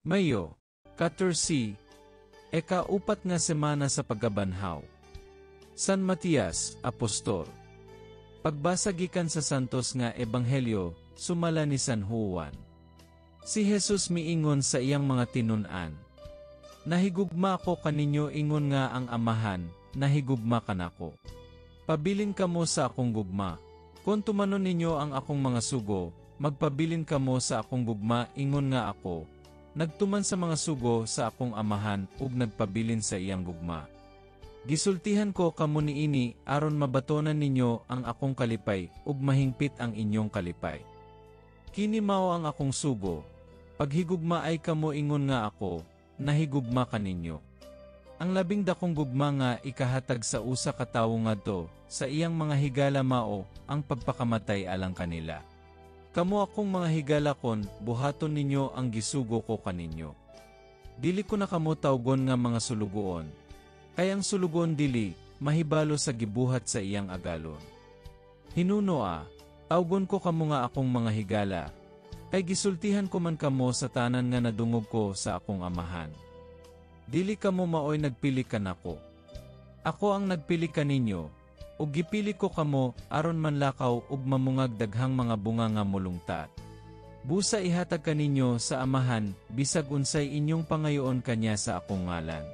Mayo, 14, ika-4 nga semana sa paggabanhaw. San Matias, Apostol. Pagbasa gikan sa santos nga ebanghelyo, sumala ni San Juan. Si Jesus miingon sa iyang mga tinun-an, nahigugma ko kaninyo ingon nga ang Amahan, nahigugma kanako. Pabilin kamo sa akong gugma. Kung tumanon ninyo ang akong mga sugo, magpabilin kamo sa akong gugma ingon nga ako. Nagtuman sa mga sugo sa akong Amahan ug nagpabilin sa iyang gugma. Gisultihan ko kamo niini aron mabatonan ninyo ang akong kalipay ug mahingpit ang inyong kalipay. Kini mao ang akong sugo. Paghigugma ay kamo ingon nga ako, nahigugma kaninyo. Ang labing dakong gugma nga ikahatag sa usa ka tawo ngadto sa iyang mga higala mao ang pagpakamatay alang kanila. Kamo akong mga higalakon, buhaton ninyo ang gisugo ko kaninyo. Dili ko na kamo tawgon nga mga sulugoon. Kay ang sulugoon dili, mahibalo sa gibuhat sa iyang agalon. Hinuno tawgon ko kamo nga akong mga higala. Kay gisultihan ko man kamo sa tanan nga nadungog ko sa akong Amahan. Dili kamo maoy nagpili kanako. Ako ang nagpili kaninyo. Ug gipili ko kamo aron manlakaw ug mamungag daghang mga bunga nga molungtat. Busa ihatag kaninyo sa Amahan bisag unsay inyong pangayoon kanya sa akong ngalan.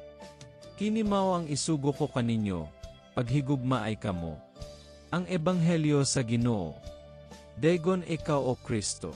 Kini mao ang isugo ko kaninyo, paghigugma ay kamo. Ang ebanghelyo sa Ginoo. Dayon ikaw o Kristo.